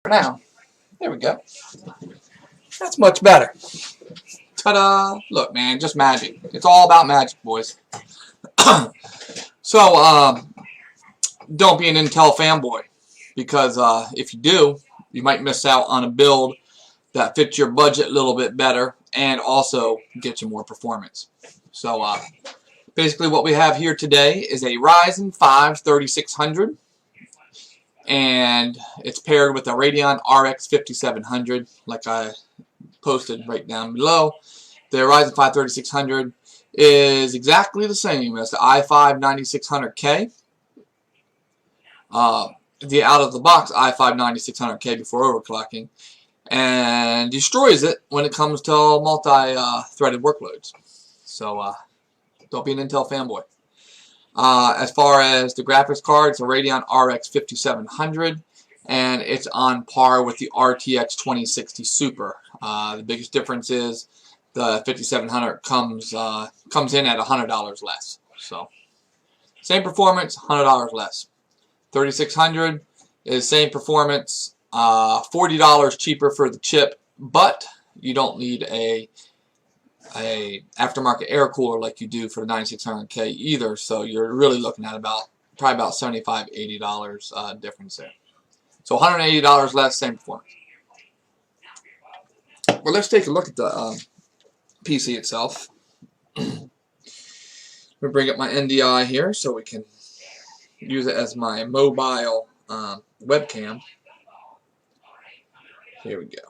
now. There we go. That's much better. Ta-da! Look, man, just magic. It's all about magic, boys. So, don't be an Intel fanboy, because if you do, you might miss out on a build that fits your budget a little bit better and also get you more performance. So, basically what we have here today is a Ryzen 5 3600, and it's paired with a Radeon RX 5700, like I posted right down below. The Ryzen 5 3600 is exactly the same as the i5 9600K. The out-of-the-box i5 9600K before overclocking, and destroys it when it comes to multi-threaded workloads. So don't be an Intel fanboy. As far as the graphics card, it's a Radeon RX 5700, and it's on par with the RTX 2060 Super. The biggest difference is the 5700 comes in at $100 less. So same performance, $100 less. 3600 is same performance, $40 cheaper for the chip, but you don't need a aftermarket air cooler like you do for the 9600K either. So you're really looking at probably about $75–80 difference there. So $180 less, same performance. Well, let's take a look at the PC itself. Let me bring up my NDI here so we can use it as my mobile webcam. Here we go.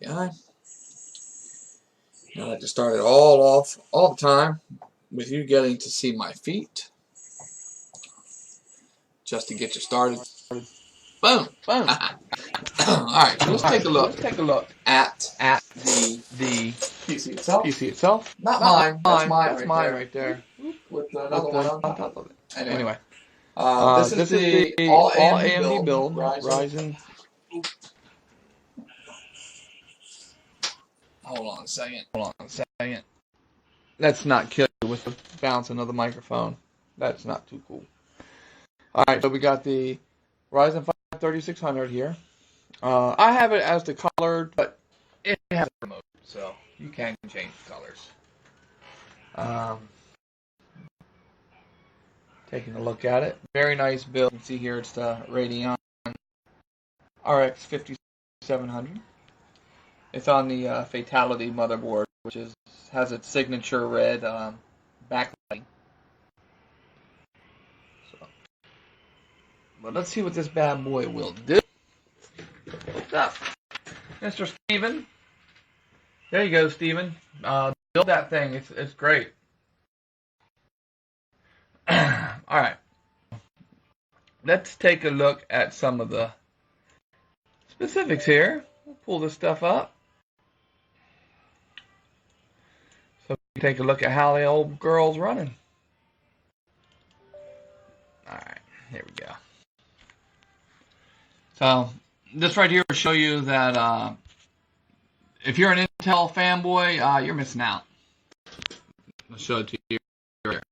NDI. I like to start it all off all the time with you getting to see my feet, just to get you started. Boom, boom. Alright, so let's take a look at the PC itself. Not mine. That's mine right there. With another one on top of it. Anyway, this is the all AMD build, Ryzen. Hold on a second. Let's not kill you with the bouncing of the microphone. That's not too cool. Alright, so we got the Ryzen 5 3600 here. I have it as the colored, but it has a remote, so you can change the colors. Taking a look at it. Very nice build. You can see here it's the Radeon RX 5700. It's on the Fatality motherboard, which has its signature red backlighting. So, but let's see what this bad boy will do. What's up, Mr. Steven? There you go, Steven. Build that thing. It's great. Alright. Let's take a look at some of the specifics here. We'll pull this stuff up. So we take a look at how the old girl's running. Alright, here we go. So this right here will show you that if you're an Intel fanboy, you're missing out. I'll show it to you here.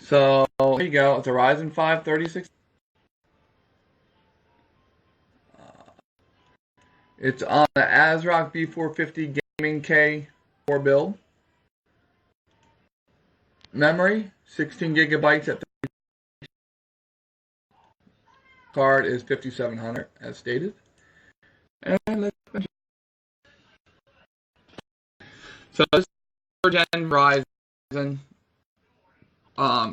So here you go. It's a Ryzen 5 36. It's on the ASRock B450 Gaming K4 build. Memory, 16 gigabytes at 30. Card is 5700 as stated. And let's so this is 3rd gen Ryzen.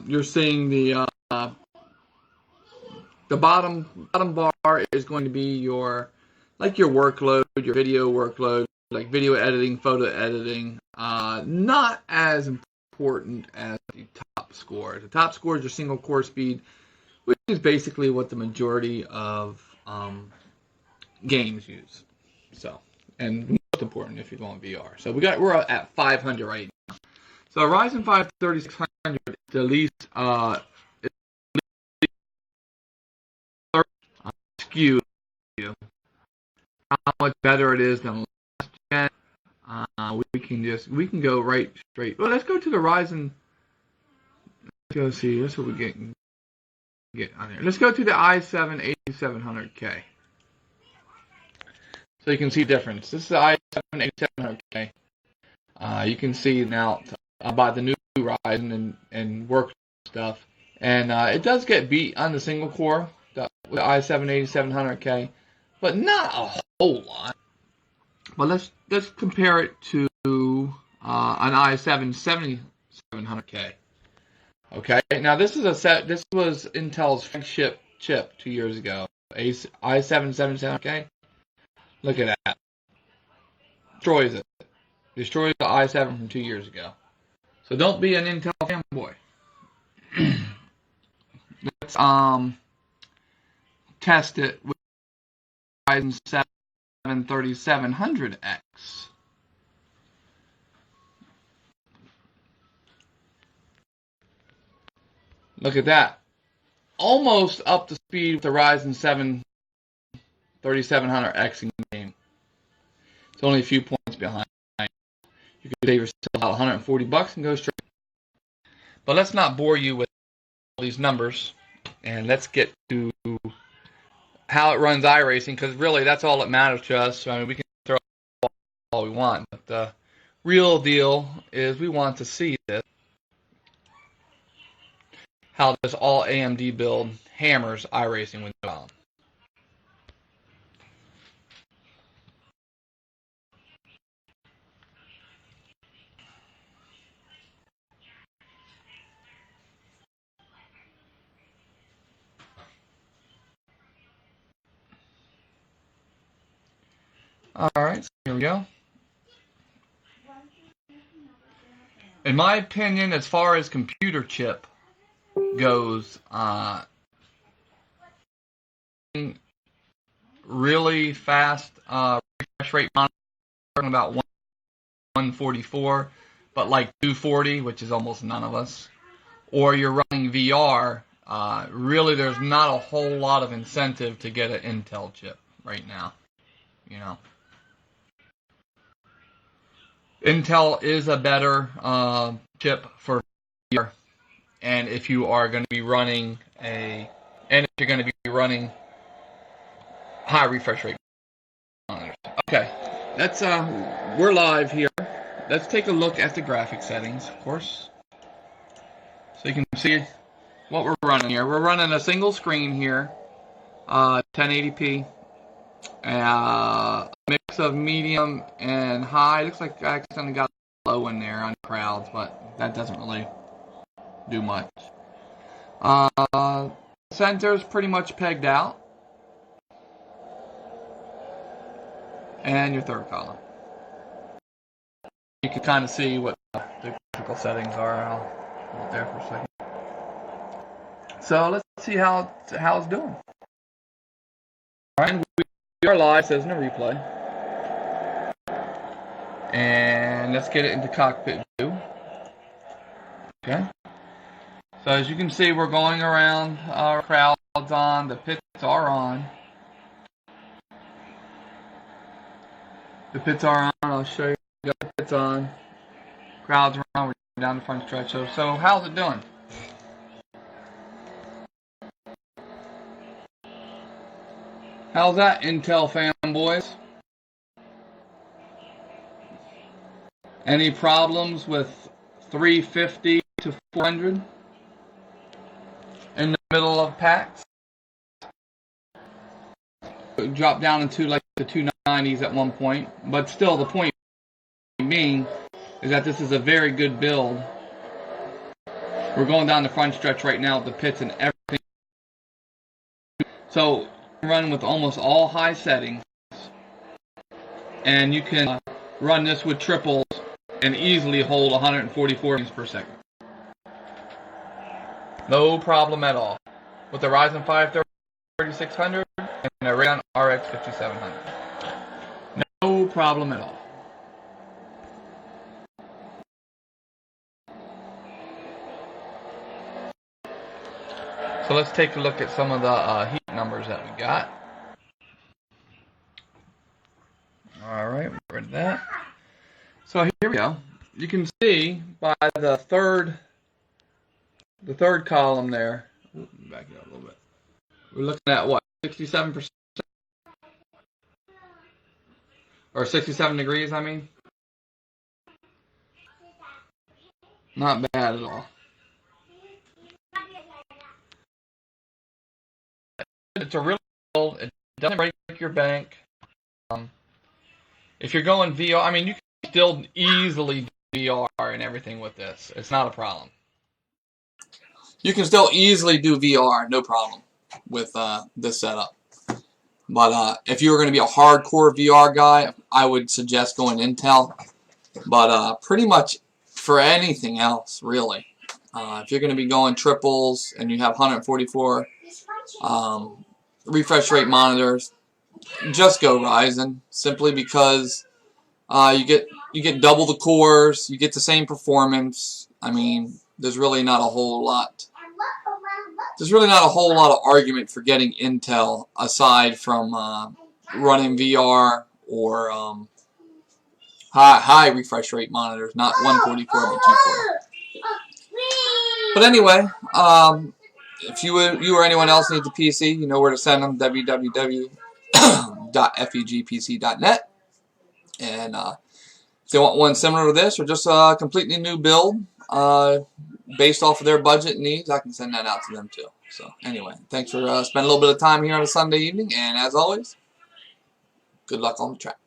You're seeing the bottom bar is going to be your workload, your video workload, like video editing, photo editing. Not as important as the top score. The top score is your single core speed, which is basically what the majority of games use. So, and most important if you want VR. So we're at 500 right now. So Ryzen 5 3600 is the least skew. How much better it is than last gen? We can go right straight. Well, let's go to the Ryzen. Let's go see. That's what we're getting get on here. Let's go to the i7 8700K. So you can see difference. This is the i7 8700K. You can see now by the new Ryzen and work stuff. And it does get beat on the single core, the i7 8700K, but not a whole lot. But let's compare it to an i7 7700K. Okay, now this is this was Intel's flagship chip 2 years ago. i7 7700K. Look at that. Destroys it. Destroys the i7 from 2 years ago. So don't be an Intel fanboy. Let's test it with Ryzen 7 3700X. Look at that. Almost up to speed with the Ryzen 7 3700X in game. It's only a few points behind. You could save yourself about 140 bucks and go straight. But let's not bore you with all these numbers, and let's get to how it runs iRacing, because really that's all that matters to us. I mean, we can throw all we want, but the real deal is we want to see this. How this all AMD build hammers iRacing with no problem. Alright, so here we go. In my opinion, as far as computer chip goes, really fast refresh rate monitor, about 144, but like 240, which is almost none of us, or you're running VR, really there's not a whole lot of incentive to get an Intel chip right now, you know. Intel is a better chip for VR, and if you are going to be running high refresh rate monitors. Okay, let's we're live here. Let's take a look at the graphic settings, of course, so you can see what we're running here. We're running a single screen here, 1080p. A mix of medium and high. Looks like I accidentally got low in there on crowds, but that doesn't really do much. Center's pretty much pegged out. And your third column. You can kind of see what the graphical settings are. I'll hold it there for a second. So let's see how it's doing. Alright, we are live, says in the replay. And let's get it into cockpit view. Okay. So as you can see, we're going around, our crowds on, the pits are on. The pits are on, I'll show you, the pits on. Crowds are on, we're down the front stretch. So how's it doing? How's that, Intel fanboys? Any problems with 350 to 400 in the middle of packs? It dropped down into like the 290s at one point, but still the point being is that this is a very good build. We're going down the front stretch right now with the pits and everything. So run with almost all high settings, and you can run this with triples and easily hold 144 frames per second. No problem at all. With the Ryzen 5 3600 and the Radeon RX 5700. No problem at all. So let's take a look at some of the heat numbers that we got. Alright, we're rid of that. So here we go. You can see by the third column there, Back it up a little bit. We're looking at what, 67% or 67 degrees? I mean, not bad at all. It's a real. It doesn't break your bank. If you're going VR, I mean, you can still easily do VR and everything with this. It's not a problem. You can still easily do VR, no problem, with this setup. But if you were going to be a hardcore VR guy, I would suggest going Intel. But pretty much for anything else, really. If you're going to be going triples and you have 144 refresh rate monitors, just go Ryzen. Simply because you get double the cores, you get the same performance. I mean, there's really not a whole lot. There's really not a whole lot of argument for getting Intel aside from running VR or high refresh rate monitors, not 144 but 240. But anyway, if you or anyone else needs a PC, you know where to send them: www.fegpc.net. And if they want one similar to this or just a completely new build based off of their budget and needs, I can send that out to them too. So anyway, thanks for spending a little bit of time here on a Sunday evening, and as always, good luck on the track.